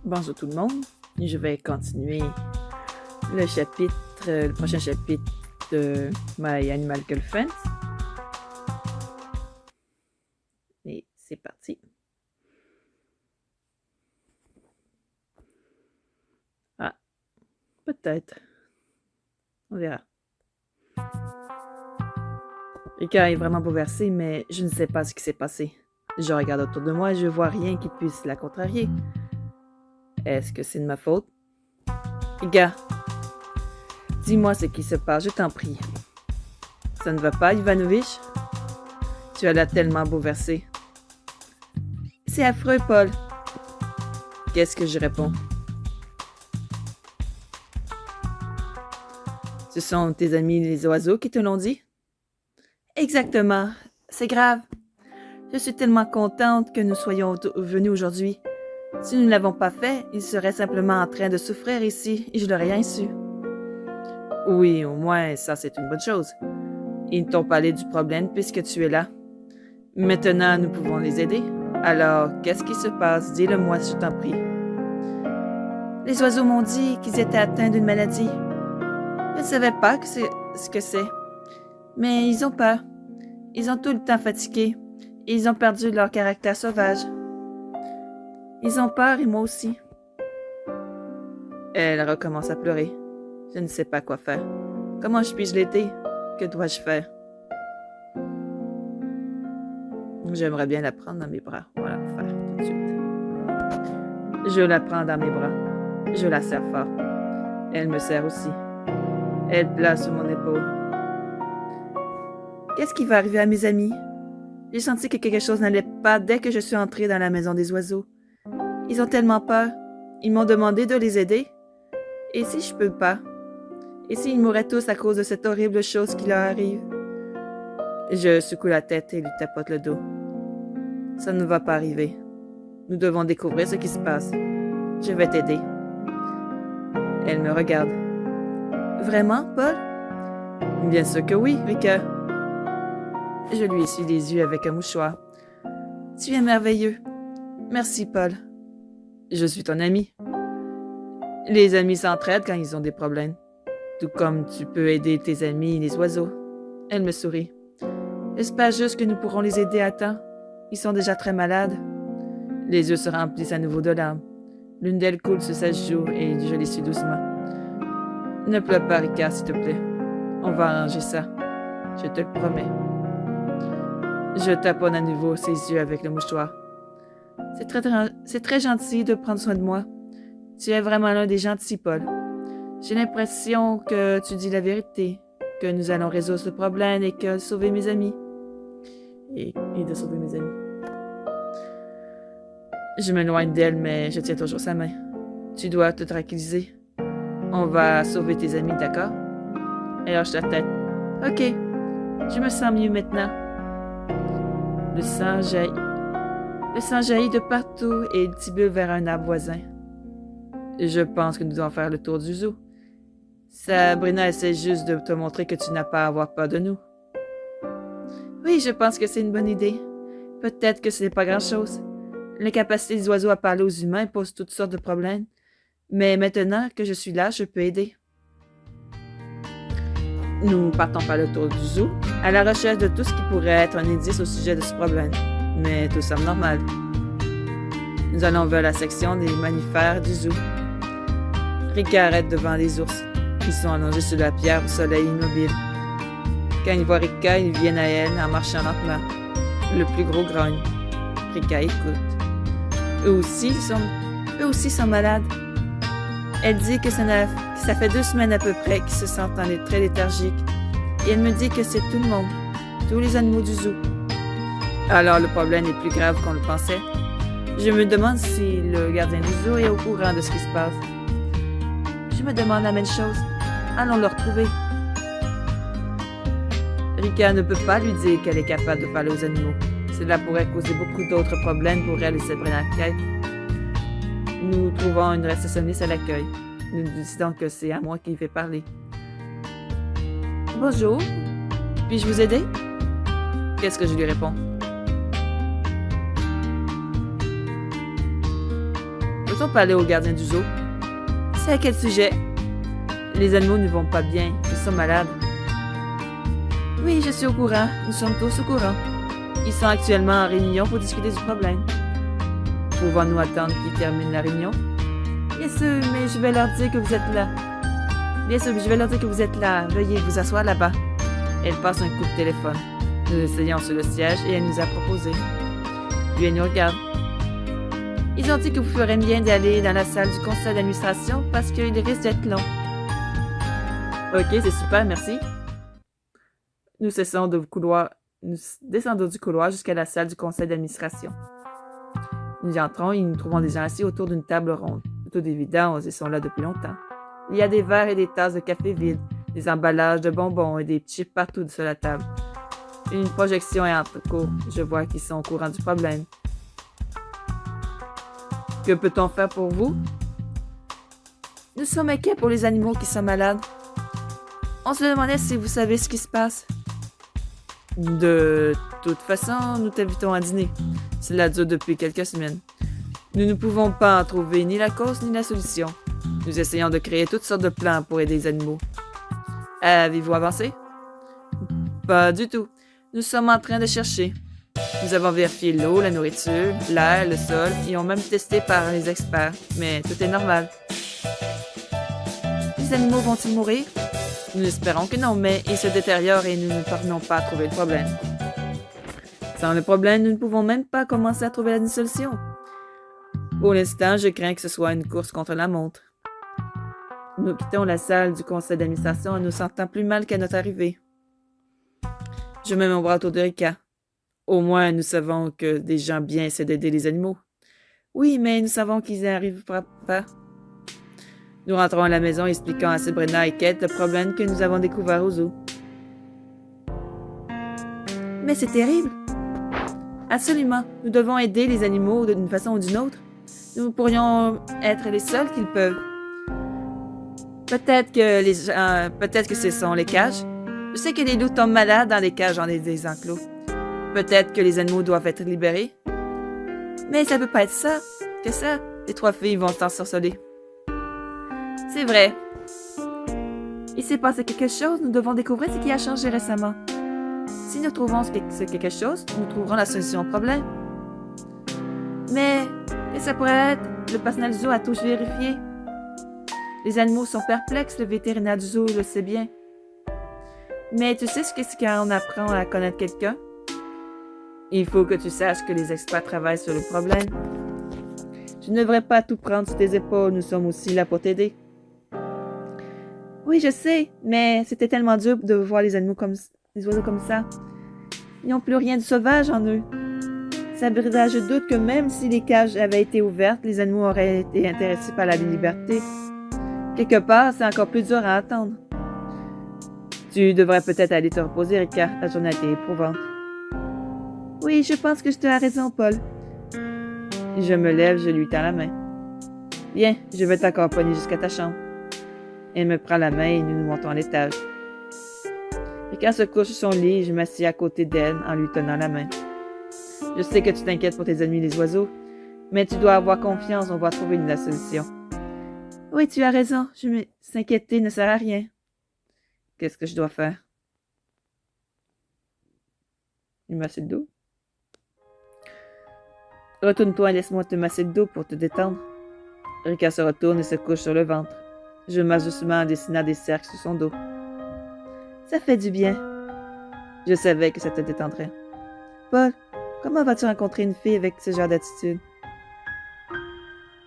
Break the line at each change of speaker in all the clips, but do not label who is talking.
Bonjour tout le monde. Je vais continuer le prochain chapitre de My Animal Girlfriend. Et c'est parti. Ah, peut-être. On verra. Rika est vraiment bouleversée, mais je ne sais pas ce qui s'est passé. Je regarde autour de moi et je vois rien qui puisse la contrarier. Est-ce que c'est de ma faute? Rika, dis-moi ce qui se passe, je t'en prie. Ça ne va pas, Ivanovich? Tu as l'air tellement bouleversé. C'est affreux, Paul. Qu'est-ce que je réponds? Ce sont tes amis les oiseaux qui te l'ont dit? Exactement. C'est grave. Je suis tellement contente que nous soyons venus aujourd'hui. Si nous ne l'avons pas fait, ils seraient simplement en train de souffrir ici et je n'aurais rien su. Oui, au moins, ça c'est une bonne chose. Ils ne t'ont parlé du problème puisque tu es là. Maintenant, nous pouvons les aider. Alors, qu'est-ce qui se passe? Dis-le-moi, je t'en prie. Les oiseaux m'ont dit qu'ils étaient atteints d'une maladie. Je ne savais pas ce que c'est. Mais ils ont peur. Ils ont tout le temps fatigué. Et ils ont perdu leur caractère sauvage. Ils ont peur et moi aussi. Elle recommence à pleurer. Je ne sais pas quoi faire. Comment puis-je l'aider? Que dois-je faire? J'aimerais bien la prendre dans mes bras. Voilà, faire tout de suite. Je la prends dans mes bras. Je la serre fort. Elle me serre aussi. Elle place sur mon épaule. Qu'est-ce qui va arriver à mes amis? J'ai senti que quelque chose n'allait pas dès que je suis entrée dans la maison des oiseaux. Ils ont tellement peur. Ils m'ont demandé de les aider. Et si je peux pas? Et s'ils mourraient tous à cause de cette horrible chose qui leur arrive? Je secoue la tête et lui tapote le dos. Ça ne va pas arriver. Nous devons découvrir ce qui se passe. Je vais t'aider. Elle me regarde. Vraiment, Paul? Bien sûr que oui, Rika. Je lui essuie les yeux avec un mouchoir. Tu es merveilleux. Merci, Paul. Je suis ton ami. Les amis s'entraident quand ils ont des problèmes. Tout comme tu peux aider tes amis les oiseaux. Elle me sourit. J'espère juste que nous pourrons les aider à temps. Ils sont déjà très malades. Les yeux se remplissent à nouveau de larmes. L'une d'elles coule sur sa joue et je l'essuie doucement. Ne pleure pas, Rika, s'il te plaît. On va arranger ça. Je te le promets. Je taponne à nouveau ses yeux avec le mouchoir. C'est très gentil de prendre soin de moi. Tu es vraiment l'un des gentils, Paul. J'ai l'impression que tu dis la vérité, que nous allons résoudre ce problème et que sauver mes amis. Et de sauver mes amis. Je m'éloigne d'elle, mais je tiens toujours sa main. Tu dois te tranquilliser. On va sauver tes amis, d'accord? Elle hoche la tête. Ok, je me sens mieux maintenant. Le sang jaillit. Le sang jaillit de partout et il tibule vers un arbre voisin. Je pense que nous devons faire le tour du zoo. Sabrina essaie juste de te montrer que tu n'as pas à avoir peur de nous. Oui, je pense que c'est une bonne idée. Peut-être que ce n'est pas grand-chose. L'incapacité des oiseaux à parler aux humains pose toutes sortes de problèmes. Mais maintenant que je suis là, je peux aider. Nous partons faire le tour du zoo, à la recherche de tout ce qui pourrait être un indice au sujet de ce problème. Mais tout semble normal. Nous allons vers la section des mammifères du zoo. Rika arrête devant les ours. Ils sont allongés sur la pierre au soleil immobile. Quand ils voient Rika, ils viennent à elle en marchant lentement. Le plus gros grogne. Rika écoute. Eux aussi sont malades. Elle dit que ça fait 2 semaines à peu près qu'ils se sentent très léthargiques. Et elle me dit que c'est tout le monde, tous les animaux du zoo. Alors le problème est plus grave qu'on le pensait. Je me demande si le gardien du zoo est au courant de ce qui se passe. Je me demande la même chose. Allons le retrouver. Rika ne peut pas lui dire qu'elle est capable de parler aux animaux. Cela pourrait causer beaucoup d'autres problèmes pour elle et Sabrina Kate. Nous trouvons une réceptionniste à l'accueil. Nous décidons que c'est à moi qui vais parler. Bonjour. Puis-je vous aider? Qu'est-ce que je lui réponds? devons parler au gardien du zoo. C'est à quel sujet? Les animaux ne vont pas bien, ils sont malades. Oui, je suis au courant, nous sommes tous au courant. Ils sont actuellement en réunion pour discuter du problème. Pouvons-nous attendre qu'ils terminent la réunion? Bien sûr, mais je vais leur dire que vous êtes là. Bien sûr, je vais leur dire que vous êtes là. Veuillez vous asseoir là-bas. Elle passe un coup de téléphone. Nous essayons sur le siège et elle nous a proposé. Puis elle nous regarde. Ils ont dit que vous ferez bien d'aller dans la salle du conseil d'administration parce qu'il risque d'être long. Ok, c'est super, merci. Nous descendons du couloir jusqu'à la salle du conseil d'administration. Nous y entrons et nous trouvons des gens assis autour d'une table ronde. Tout évident, ils sont là depuis longtemps. Il y a des verres et des tasses de café vides, des emballages de bonbons et des chips partout sur la table. Une projection est en cours. Je vois qu'ils sont au courant du problème. Que peut-on faire pour vous? Nous sommes inquiets pour les animaux qui sont malades. On se demandait si vous savez ce qui se passe. De toute façon, nous t'invitons à dîner. Cela dure depuis quelques semaines. Nous ne pouvons pas en trouver ni la cause ni la solution. Nous essayons de créer toutes sortes de plans pour aider les animaux. Avez-vous avancé? Pas du tout. Nous sommes en train de chercher. Nous avons vérifié l'eau, la nourriture, l'air, le sol et ont même testé par les experts, mais tout est normal. Les animaux vont-ils mourir? Nous espérons que non, mais ils se détériorent et nous ne parvenons pas à trouver le problème. Sans le problème, nous ne pouvons même pas commencer à trouver la solution. Pour l'instant, je crains que ce soit une course contre la montre. Nous quittons la salle du conseil d'administration en nous sentant plus mal qu'à notre arrivée. Je mets mon bras autour de Rika. Au moins, nous savons que des gens bien essaient d'aider les animaux. Oui, mais nous savons qu'ils n'y arriveront pas. Nous rentrons à la maison expliquant à Sabrina et Kate le problème que nous avons découvert au zoo. Mais c'est terrible! Absolument, nous devons aider les animaux d'une façon ou d'une autre. Nous pourrions être les seuls qui le peuvent. Peut-être que ce sont les cages. Je sais que les loups tombent malades dans les cages en des enclos. Peut-être que les animaux doivent être libérés. Mais ça peut pas être ça. Que ça? Les trois filles vont s'ensorceler. C'est vrai. Il s'est passé quelque chose, nous devons découvrir ce qui a changé récemment. Si nous trouvons ce quelque chose, nous trouverons la solution au problème. Mais, et ça pourrait être? Le personnel du zoo a tout vérifié. Les animaux sont perplexes, le vétérinaire du zoo le sait bien. Mais tu sais ce que c'est quand on apprend à connaître quelqu'un? Il faut que tu saches que les experts travaillent sur le problème. Tu ne devrais pas tout prendre sur tes épaules, nous sommes aussi là pour t'aider. Oui, je sais, mais c'était tellement dur de voir les oiseaux comme ça. Ils n'ont plus rien de sauvage en eux. Sabrina, je doute que même si les cages avaient été ouvertes, les animaux auraient été intéressés par la liberté. Quelque part, c'est encore plus dur à attendre. Tu devrais peut-être aller te reposer, Rika. La journée a été éprouvante. Oui, je pense que tu as raison, Paul. Je me lève, je lui tends la main. Viens, je vais t'accompagner jusqu'à ta chambre. Elle me prend la main et nous montons à l'étage. Rika se couche sur son lit et je m'assieds à côté d'elle en lui tenant la main. Je sais que tu t'inquiètes pour tes amis les oiseaux, mais tu dois avoir confiance, on va trouver une solution. Oui, tu as raison, s'inquiéter ne sert à rien. Qu'est-ce que je dois faire? Une masser de dos? Retourne-toi et laisse-moi te masser le dos pour te détendre. Rika se retourne et se couche sur le ventre. Je masse doucement en dessinant des cercles sur son dos. Ça fait du bien. Je savais que ça te détendrait. Paul, comment vas-tu rencontrer une fille avec ce genre d'attitude?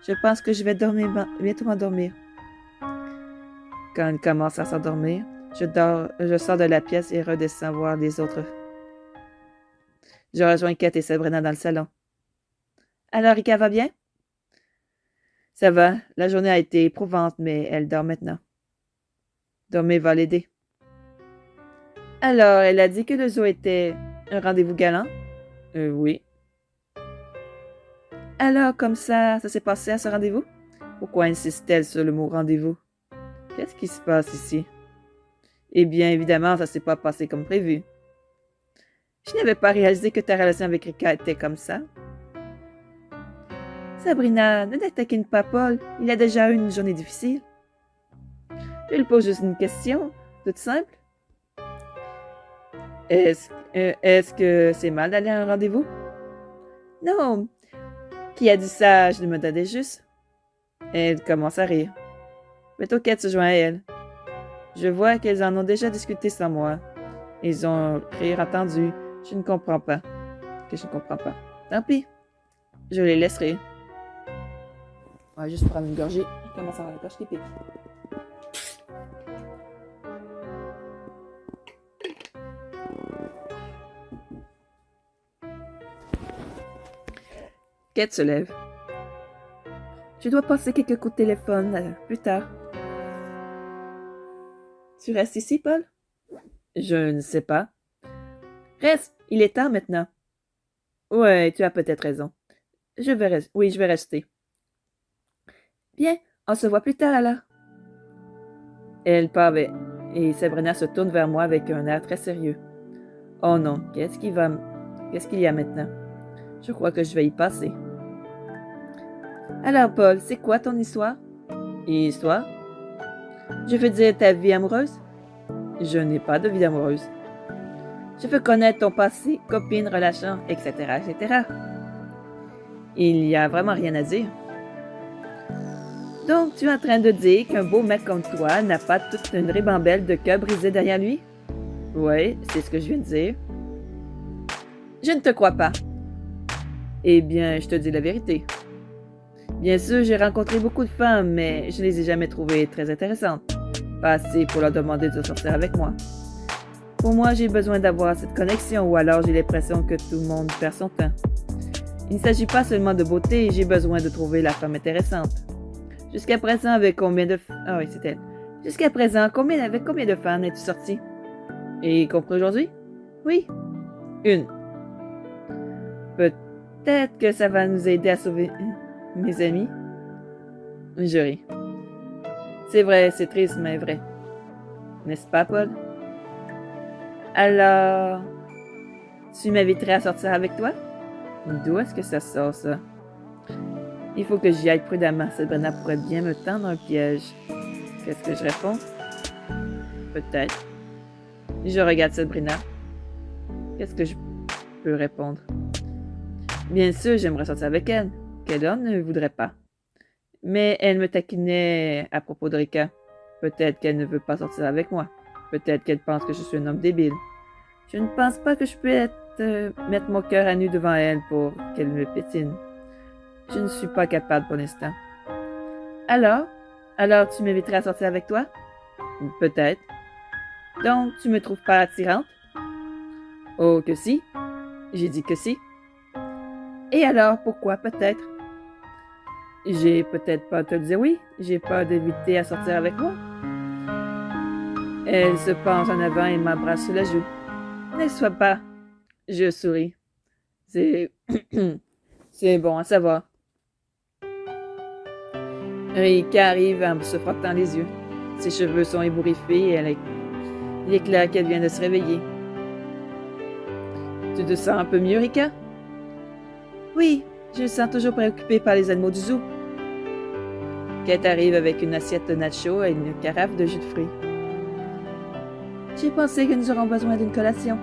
Je pense que je vais bientôt m'endormir. Quand elle commence à s'endormir, je sors de la pièce et redescends voir les autres. Je rejoins Kate et Sabrina dans le salon. Alors, Rika va bien? Ça va, la journée a été éprouvante, mais elle dort maintenant. Dormir va l'aider. Alors, elle a dit que le zoo était un rendez-vous galant? Oui. Alors, comme ça s'est passé à ce rendez-vous? Pourquoi insiste-t-elle sur le mot rendez-vous? Qu'est-ce qui se passe ici? Eh bien, évidemment, ça s'est pas passé comme prévu. Je n'avais pas réalisé que ta relation avec Rika était comme ça. Sabrina, ne taquine pas Paul, il a déjà eu une journée difficile. Je lui pose juste une question, toute simple. Est-ce que c'est mal d'aller à un rendez-vous? Non. Qui a dit ça? Je me demandais juste. Elle commence à rire. Mais Toquette se joint à elle. Je vois qu'elles en ont déjà discuté sans moi. Ils ont rire attendu. Je ne comprends pas. Que je ne comprends pas. Tant pis. Je les laisse rire. On va juste prendre une gorgée. Je commence à avoir la gorge qui pique. Kate se lève. Je dois passer quelques coups de téléphone plus tard. Tu restes ici, Paul? Je ne sais pas. Reste, il est tard maintenant. Ouais, tu as peut-être raison. Je vais rester. Bien, on se voit plus tard alors. Elle part et Sabrina se tourne vers moi avec un air très sérieux. Oh non, qu'est-ce qu'il y a maintenant? Je crois que je vais y passer. Alors, Paul, c'est quoi ton histoire? Histoire? Je veux dire ta vie amoureuse? Je n'ai pas de vie amoureuse. Je veux connaître ton passé, copine, relation, etc., etc. Il n'y a vraiment rien à dire. Donc, tu es en train de dire qu'un beau mec comme toi n'a pas toute une ribambelle de cœur brisé derrière lui? Oui, c'est ce que je viens de dire. Je ne te crois pas. Eh bien, je te dis la vérité. Bien sûr, j'ai rencontré beaucoup de femmes, mais je ne les ai jamais trouvées très intéressantes. Pas assez pour leur demander de sortir avec moi. Pour moi, j'ai besoin d'avoir cette connexion ou alors j'ai l'impression que tout le monde perd son temps. Il ne s'agit pas seulement de beauté, j'ai besoin de trouver la femme intéressante. Jusqu'à présent, avec combien de... Ah oui, c'est elle. Jusqu'à présent, avec combien de femmes es-tu sorti? Et compris aujourd'hui? Oui. Une. Peut-être que ça va nous aider à sauver mes amis. Je ris. C'est vrai, c'est triste, mais vrai. N'est-ce pas, Paul? Alors, tu m'inviterais à sortir avec toi? D'où est-ce que ça sort, ça? Il faut que j'y aille prudemment. Sabrina pourrait bien me tendre un piège. Qu'est-ce que je réponds? Peut-être. Je regarde Sabrina. Qu'est-ce que je peux répondre? Bien sûr, j'aimerais sortir avec elle. Quel homme ne voudrait pas? Mais elle me taquinait à propos de Rika. Peut-être qu'elle ne veut pas sortir avec moi. Peut-être qu'elle pense que je suis un homme débile. Je ne pense pas que je peux mettre mon cœur à nu devant elle pour qu'elle me pétine. Je ne suis pas capable pour l'instant. Alors tu m'inviterais à sortir avec toi? Peut-être. Donc, tu me trouves pas attirante? Oh, que si. J'ai dit que si. Et alors, pourquoi peut-être? J'ai peut-être pas à te le dire oui. J'ai peur d'éviter à sortir avec moi. Elle se penche en avant et m'embrasse sur la joue. Ne sois pas. Je souris. C'est bon à savoir. Rika arrive en se frottant les yeux. Ses cheveux sont ébouriffés et il est clair qu'elle vient de se réveiller. Tu te sens un peu mieux, Rika? Oui, je me sens toujours préoccupée par les animaux du zoo. Kate arrive avec une assiette de nachos et une carafe de jus de fruits. J'ai pensé que nous aurons besoin d'une collation.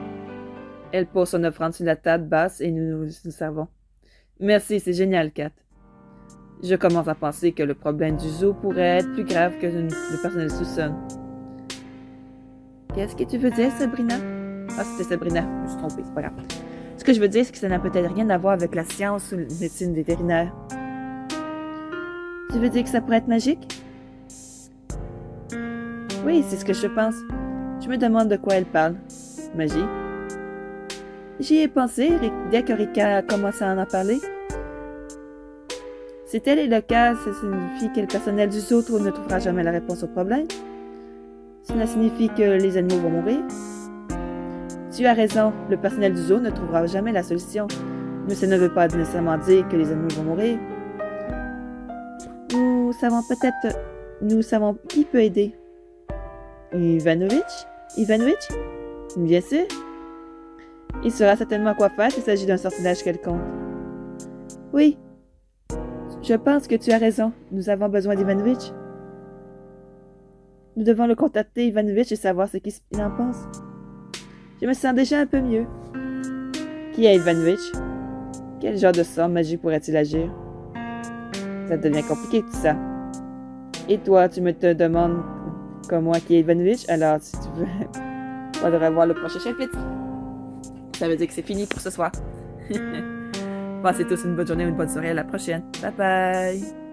Elle pose son offrande sur la table basse et nous servons. Merci, c'est génial, Kate. Je commence à penser que le problème du zoo pourrait être plus grave que le personnel sous-sol. Qu'est-ce que tu veux dire, Sabrina? Ah, c'était Sabrina. Je me suis trompée, c'est pas grave. Ce que je veux dire, c'est que ça n'a peut-être rien à voir avec la science ou la médecine vétérinaire. Tu veux dire que ça pourrait être magique? Oui, c'est ce que je pense. Je me demande de quoi elle parle. Magie? J'y ai pensé dès que Rika a commencé à en parler. Si tel est le cas, ça signifie que le personnel du zoo ne trouvera jamais la réponse au problème. Cela signifie que les animaux vont mourir. Tu as raison, le personnel du zoo ne trouvera jamais la solution. Mais ça ne veut pas nécessairement dire que les animaux vont mourir. Nous savons qui peut aider. Ivanovitch? Bien sûr. Il saura certainement quoi faire s'il s'agit d'un sortilège quelconque. Oui. Je pense que tu as raison. Nous avons besoin d'Ivanovitch. Nous devons le contacter, Ivanovitch, et savoir ce qu'il en pense. Je me sens déjà un peu mieux. Qui est Ivanovitch? Quel genre de sort magique pourrait-il agir? Ça devient compliqué tout ça. Et toi, tu me te demandes comme moi qui est Ivanovitch? Alors, si tu veux, on va revoir le prochain chapitre. Ça veut dire que c'est fini pour ce soir. Passez tous une bonne journée ou une bonne soirée. À la prochaine. Bye bye!